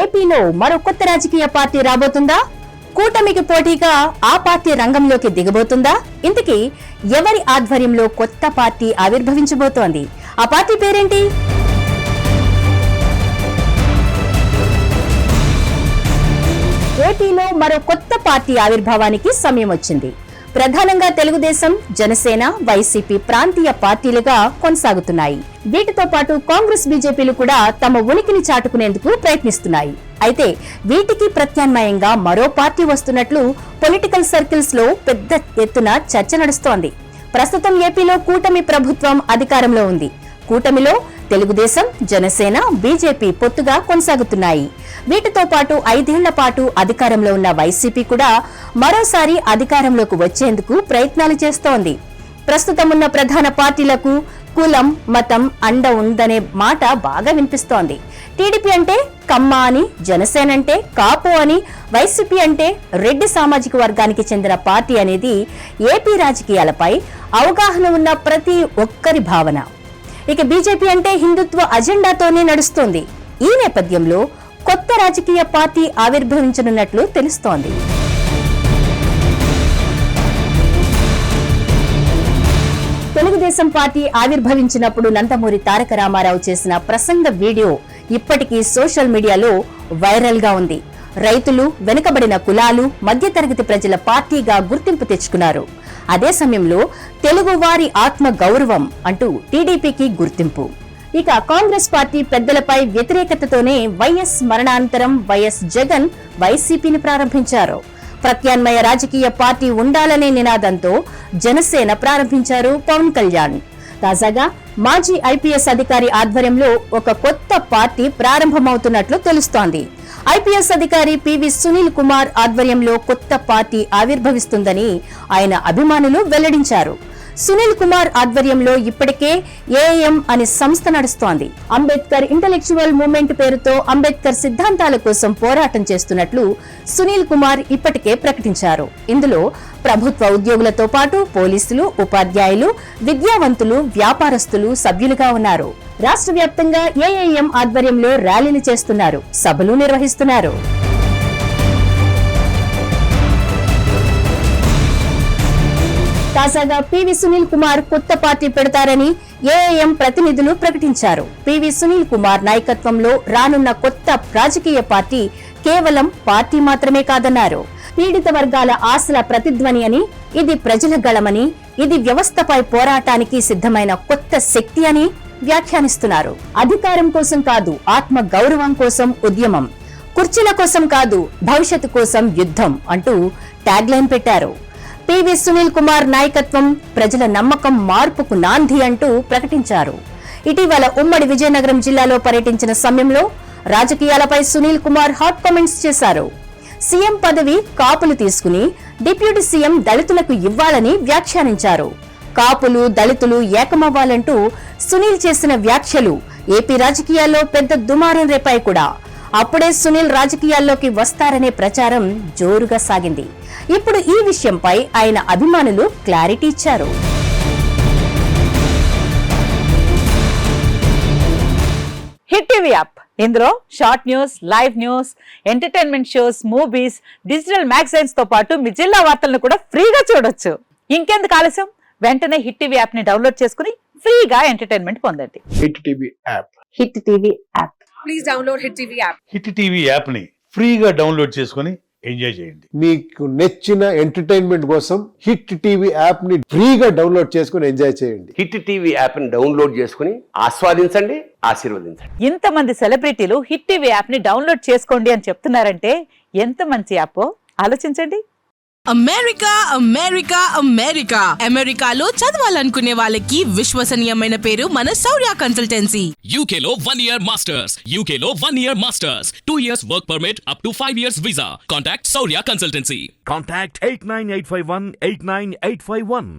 ఏపీలో మరో కొత్త రాజకీయ పార్టీ రాబోతుందా? కూటమికి పోటీగా ఆ పార్టీ రంగంలోకి దిగబోతుందా? ఇంతకీ ఎవరి ఆధ్వర్యంలో కొత్త పార్టీ ఆవిర్భవించబోతోంది? ఆ పార్టీ పేరేంటి? ఏపీలో మరో కొత్త పార్టీ ఆవిర్భావానికి సమయం వచ్చింది. ప్రధానంగా తెలుగుదేశం, జనసేన, వైసీపీ ప్రాంతీయ పార్టీలుగా కొనసాగుతున్నాయి. వీటితో పాటు కాంగ్రెస్, బీజేపీలు కూడా తమ ఉనికిని చాటుకునేందుకు ప్రయత్నిస్తున్నాయి. అయితే వీటికి ప్రత్యామ్నాయంగా మరో పార్టీ వస్తున్నట్లు పొలిటికల్ సర్కిల్స్ లో పెద్ద ఎత్తున చర్చ నడుస్తోంది. ప్రస్తుతం ఏపీలో కూటమి ప్రభుత్వం అధికారంలో ఉంది. కూటమిలో తెలుగుదేశం, జనసేన, బీజేపీ పొత్తుగా కొనసాగుతున్నాయి. వీటితో పాటు 5 ఏళ్ల పాటు అధికారంలో ఉన్న వైసీపీ కూడా మరోసారి అధికారంలోకి వచ్చేందుకు ప్రయత్నాలు చేస్తోంది. ప్రస్తుతం ఉన్న ప్రధాన పార్టీలకు కులం, మతం అండ ఉందనే మాట బాగా వినిపిస్తోంది. టీడీపీ అంటే కమ్మ అని, జనసేన అంటే కాపు అని, వైసీపీ అంటే రెడ్డి సామాజిక వర్గానికి చెందిన పార్టీ అనేది ఏపీ రాజకీయాలపై అవగాహన ఉన్న ప్రతి ఒక్కరి భావన. ఇక బీజేపీ అంటే హిందుత్వ అజెండాతోనే నడుస్తోంది. ఈ నేపథ్యంలో కొత్త రాజకీయ పార్టీ ఆవిర్భవించనున్నట్లు తెలుస్తోంది. తెలుగుదేశం పార్టీ ఆవిర్భవించినప్పుడు నందమూరి తారక రామారావు చేసిన ప్రసంగ వీడియో ఇప్పటికీ సోషల్ మీడియాలో వైరల్ గా ఉంది. రైతులు, వెనుకబడిన కులాలు, మధ్యతరగతి ప్రజల పార్టీగా గుర్తింపు తెచ్చుకున్నారు. అదే సమయంలో తెలుగువారి ఆత్మ గౌరవం అంటూ టీడీపీకి గుర్తింపు. ఇక కాంగ్రెస్ పార్టీ పెద్దలపై వ్యతిరేకతతోనే వైఎస్ మరణానంతరం వైఎస్ జగన్ వైసీపీని ప్రారంభించారు. ప్రత్యామ్నాయ రాజకీయ పార్టీ ఉండాలనే నినాదంతో జనసేన ప్రారంభించారు పవన్ కళ్యాణ్. తాజాగా మాజీ ఐపీఎస్ అధికారి ఆధ్వర్యంలో ఒక కొత్త పార్టీ ప్రారంభమవుతున్నట్లు తెలుస్తోంది. ఐపీఎస్ అధికారి పివి సునీల్ కుమార్ ఆధ్వర్యంలో కొత్త పార్టీ ఆవిర్భవిస్తుందని ఆయన అభిమానులు వెల్లడించారు. సునీల్ కుమార్ ఆధ్వర్యంలో ఇప్పటికే ఏఎం అనే సంస్థ నడుస్తోంది. అంబేద్కర్ ఇంటెలెక్చువల్ మూవ్మెంట్ పేరుతో అంబేద్కర్ సిద్ధాంతాల కోసం పోరాటం చేస్తున్నట్లు సునీల్ కుమార్ ఇప్పటికే ప్రకటించారు. ఇందులో ప్రభుత్వ ఉద్యోగులతో పాటు పోలీసులు, ఉపాధ్యాయులు, విద్యావంతులు, వ్యాపారస్తులు సభ్యులుగా ఉన్నారు. రాష్ట్ర వ్యాప్తంగా ఏఐఎం ఆధ్వర్యంలో ర్యాలీలు చేస్తున్నారు, సభలు నిర్వహిస్తున్నారు. తాజాగా పివి సునీల్ కుమార్ కొత్త పార్టీ పెడతారని ఏఐఎం ప్రతినిధులు ప్రకటించారు. పివి సునీల్ కుమార్ నాయకత్వంలో రానున్న కొత్త రాజకీయ పార్టీ కేవలం పార్టీ మాత్రమే కాదన్నారు. పీడిత వర్గాల ఆశల ప్రతిధ్వని అని, ఇది ప్రజల గళమని, ఇది వ్యవస్థపై పోరాటానికి సిద్ధమైన కొత్త శక్తి అని వ్యాఖ్యానిస్తున్నారు. అధికారం కోసం కాదు, ఆత్మ గౌరవం కోసం ఉద్యమం, కుర్చీల కోసం కాదు, భవిష్యత్తు కోసం యుద్ధం అంటూ ట్యాగ్ లైన్ పెట్టారు. పివి సునీల్ కుమార్ నాయకత్వం ప్రజల నమ్మకం, మార్పుకు నాంది అంటూ ప్రకటించారు. ఇటీవల ఉమ్మడి విజయనగరం జిల్లాలో పర్యటించిన సమయంలో రాజకీయాలపై సునీల్ కుమార్ హాట్ కామెంట్స్ చేశారు. సీఎం పదవి కాపులు తీసుకుని డిప్యూటీ సీఎం దళితులకు ఇవ్వాలని వ్యాఖ్యానించారు. కాపులు, దళితులు ఏకమవ్వాలంటూ సునీల్ చేసిన వ్యాఖ్యలు ఏపీ రాజకీయాల్లో పెద్ద దుమారం రేపాయి కూడా. అప్పుడే సునీల్ రాజకీయాల్లోకి వస్తారనే ప్రచారం జోరుగా సాగింది. ఇప్పుడు ఈ విషయంపై ఆయన అభిమానులు క్లారిటీ ఇచ్చారు. హిట్ టీవీ యాప్, ఇందులో short news, live news, entertainment shows, movies, digital magazines తో పాటు మీ జిల్లా వార్తలను కూడా ఫ్రీగా చూడొచ్చు. ఇంకెందుకు ఆలస్యం, వెంటనే హిట్ టీవీ యాప్ ని డౌన్లోడ్ చేసుకుని ఫ్రీగా ఎంటర్టైన్మెంట్ పొందండి. Hit TV app. Hit TV app. Please download hit TV app. Hit TV app ని ఫ్రీగా డౌన్లోడ్ చేసుకుని ఎంజాయ్ చేయండి. మీకు నచ్చిన ఎంటర్టైన్మెంట్ కోసం హిట్ టీవీ యాప్ ని ఫ్రీగా డౌన్లోడ్ చేసుకుని ఎంజాయ్ చేయండి. హిట్ టీవీ యాప్ ని డౌన్లోడ్ చేసుకుని ఆస్వాదించండి, ఆశీర్వదించండి. ఇంతమంది సెలబ్రిటీలు హిట్ టీవీ యాప్ ని డౌన్లోడ్ చేసుకోండి అని చెప్తున్నారంటే ఎంత మంచి యాప్ ఆలోచించండి. అమెరికా అమెరికా అమెరికా అమెరికాలో చదవాలనుకునే వాళ్ళకి విశ్వసనీయమైన పేరు మన శౌర్య కన్సల్టెన్సీ. UK లో 1 year masters, UK లో 1 year masters, 2 years work permit up to 5 years visa. Contact Saurya Consultancy. Contact 89851 89851.